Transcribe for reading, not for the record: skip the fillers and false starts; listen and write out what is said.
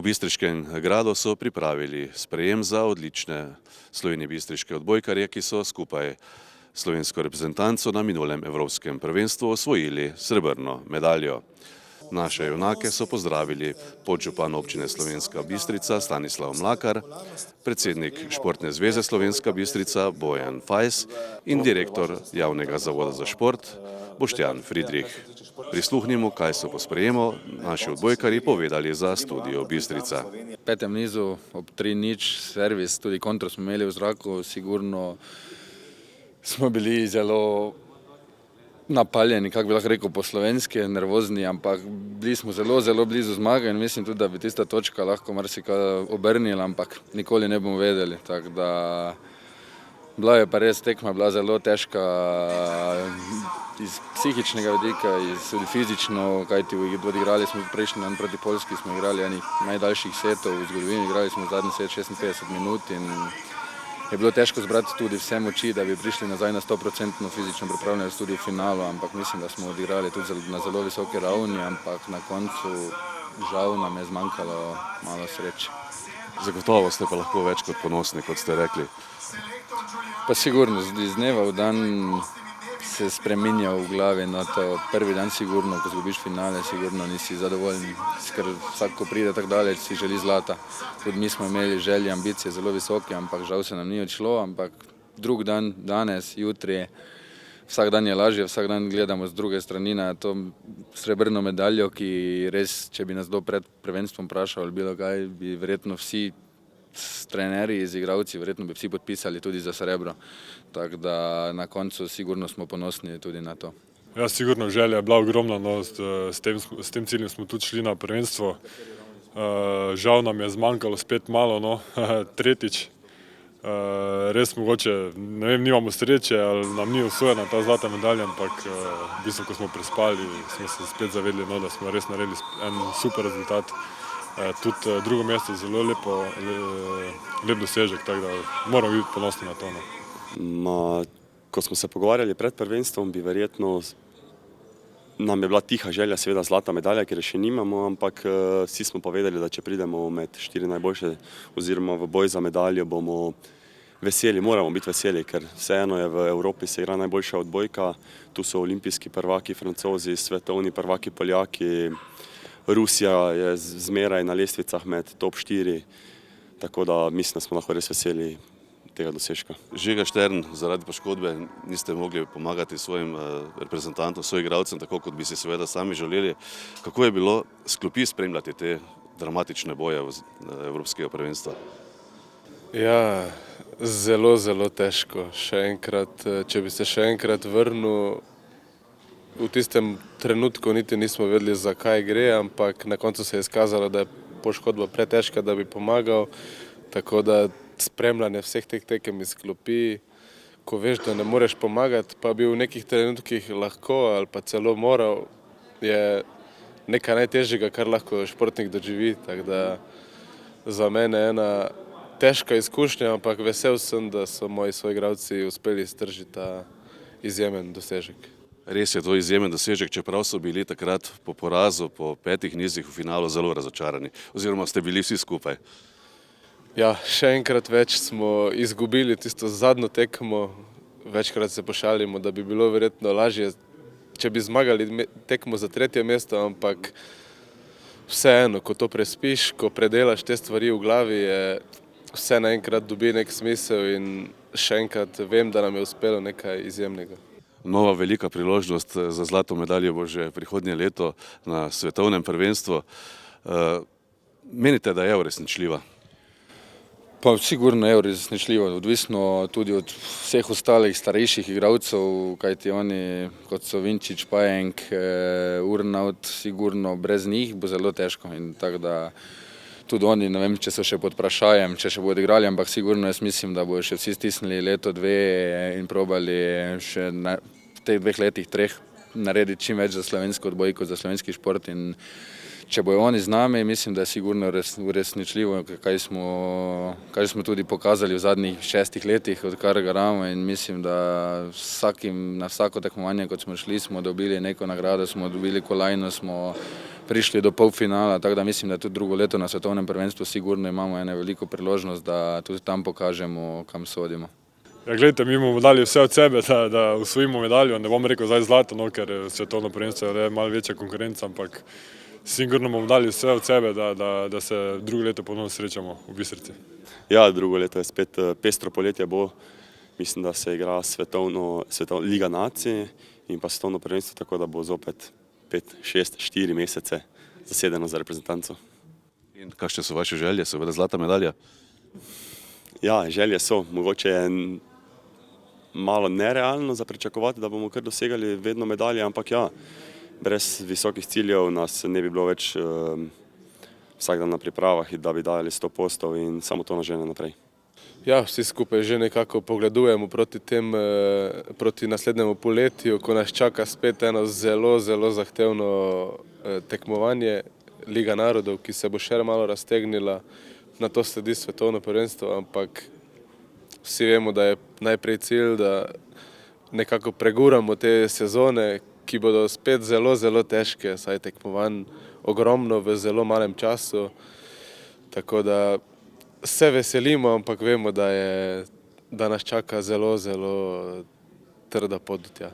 Bistriškem gradu so pripravili sprejem za odlične slovenjebistriške odbojkarje, ki so skupaj s slovensko reprezentanco na minulem evropskem prvenstvu osvojili srebrno medaljo. Naše junake so pozdravili podžupan občine Slovenska Bistrica Stanislav Mlakar, predsednik Športne zveze Slovenska Bistrica Bojan Fajs in direktor Javnega zavoda za šport Boštjan Fridrih. Prisluhnimo, kaj so po sprejemu naši odbojkarji povedali za Studio Bistrica. V petem nizu ob 3:0 servis, tudi kontro smo imeli v zraku, sigurno smo bili zelo napaljeni, kako bi lahko rekel po slovenski, nervozni, ampak bili smo zelo blizu zmage in mislim tudi, da bi tista točka lahko marsikaj obrnila, ampak nikoli ne bomo vedeli. Tako da bila je pa res tekma, bila zelo težka iz psihičnega vidika, tudi fizično, kajti odigrali smo prejšnji dan proti Poljski, smo igrali enih najdaljših setov v zgodovini, igrali smo zadnji set 56 minut in je bilo težko zbrati tudi vse moči, da bi prišli nazaj na 100% fizično pripravljenost tudi v finalu, ampak mislim, da smo odigrali tudi na zelo visoki ravni, ampak na koncu žal nam je zmanjkalo malo sreče. Zagotovo ste pa lahko več kot ponosni, kot ste rekli. Pa sigurno, iz dneva v dan se spreminja v glavi, no to prvi dan sigurno, ko zgubiš finale, sigurno nisi zadovoljen, ker vsak, ko pride tako daleč, si želi zlata. Tudi mi smo imeli želje, ambicije zelo visoke, ampak žal se nam ni odšlo, ampak drug dan, danes, jutri, vsak dan je lažje, vsak dan gledamo z druge strani na to srebrno medaljo, ki res, če bi nas do pred prvenstvom vprašali bilo kaj, bi verjetno vsi trenerji, igralci, verjetno bi vsi podpisali tudi za srebro. Tako da na koncu sigurno smo ponosni tudi na to. Ja, sigurno želja je bila ogromna, no, s tem ciljem smo tudi šli na prvenstvo. Žal nam je zmanjkalo spet malo, no, tretjič. Res mogoče, ne vem, nimamo sreče ali nam ni usvojena ta zlata medalja, ampak v bistvu, ko smo prespali, smo se spet zavedli, no, da smo res naredili en super rezultat. Tudi drugo mesto je zelo lep dosežek, tako da moramo biti ponosni na to. Ko smo se pogovarjali pred prvenstvom, bi verjetno nam je bila tiha želja seveda zlata medalja, ker je še nimamo, ampak vsi smo pa vedeli, da če pridemo med 4 najboljše oziroma v boj za medaljo, bomo veseli, moramo biti veseli, ker vseeno je v Evropi se igra najboljša odbojka, tu so olimpijski prvaki Francozi, svetovni prvaki Poljaki, Rusija je zmeraj na lestvicah med top 4, tako da mislim, da smo lahko res veseli tega dosežka. Žiga Štern, zaradi poškodbe niste mogli pomagati svojim reprezentantom, svojim igralcem, tako kot bi si seveda sami želeli. Kako je bilo s klopi spremljati te dramatične boje evropskega prvenstva? Ja, zelo težko. Še enkrat, če bi se še enkrat vrnil, v tistem trenutku niti nismo vedeli, zakaj gre, ampak na koncu se je izkazalo, da je poškodba pretežka, da bi pomagal, tako da spremljanje vseh teh tekem iz klopi, ko veš, da ne moreš pomagati, pa bi v nekih trenutkih lahko ali pa celo moral, je nekaj najtežjega, kar lahko športnik doživi, tako da za mene ena težka izkušnja, ampak vesel sem, da so moji soigralci uspeli iztržiti ta izjemen dosežek. Res je to izjemen dosežek, čeprav so bili takrat po porazu, po 5 nizih v finalu zelo razočarani, oziroma ste bili vsi skupaj. Ja, še enkrat več smo izgubili tisto zadnjo tekmo, večkrat se pošalimo, da bi bilo verjetno lažje, če bi zmagali tekmo za 3. mesto, ampak vseeno, ko to prespiš, ko predelaš te stvari v glavi, je vse naenkrat dobi nek smisel in še enkrat vem, da nam je uspelo nekaj izjemnega. Nova velika priložnost za zlato medaljo bo že prihodnje leto na svetovnem prvenstvu. Menite, da je uresničljiva? Pa sigurno je uresničljiva, odvisno tudi od vseh ostalih starejših igralcev, kajti oni, kot so Vinčić, Pajenk, Urnaut, sigurno brez njih bo zelo težko in tako da tudi oni, ne vem, če so še pod vprašajem, če še bodo igrali, ampak sigurno jaz mislim, da bodo še vsi stisnili leto, 2 in probali še v teh 2 letih, 3 narediti čim več za slovensko odbojko, za slovenski šport in če bojo oni z nami, mislim, da je sigurno uresničljivo, kaj smo tudi pokazali v zadnjih 6 letih, odkar garamo in mislim, da na vsako tekmovanje, kot smo šli, smo dobili neko nagrado, smo dobili kolajno, smo prišli do polfinala, tako da mislim, da tudi drugo leto na svetovnem prvenstvu sigurno imamo eno veliko priložnost, da tudi tam pokažemo, kam sodimo. Ja, gledajte, mi bomo dali vse od sebe, da osvojimo medaljo. Ne bom rekel zdaj zlato, no, ker svetovno prvenstvo je malo večja konkurenca, ampak sigurno bomo dali vse od sebe, da se drugo leto ponovno srečamo v Bistrici. Ja, drugo leto je spet pestro poletje bo. Mislim, da se igra svetovna Liga nacij in pa svetovno prvenstvo, tako da bo zopet 5, 6, 4 mesece zasedeno za reprezentanco. In kakšne so vaše želje, seveda zlata medalja? Ja, želje so. Mogoče je malo nerealno za pričakovati, da bomo kar dosegali vedno medalje, ampak ja, brez visokih ciljev nas ne bi bilo več vsak dan na pripravah, da bi dali 100% in samo to nas žene naprej. Ja, vsi skupaj že nekako pogledujemo proti naslednjemu poletju, ko nas čaka spet eno zelo, zelo zahtevno tekmovanje Liga narodov, ki se bo še malo raztegnila, na to sledi svetovno prvenstvo, ampak vsi vemo, da je najprej cilj, da nekako preguramo te sezone, ki bodo spet zelo, zelo težke, saj tekmovanj ogromno v zelo malem času, tako da se veselimo, ampak vemo, da nas čaka zelo, zelo trda pot do tja.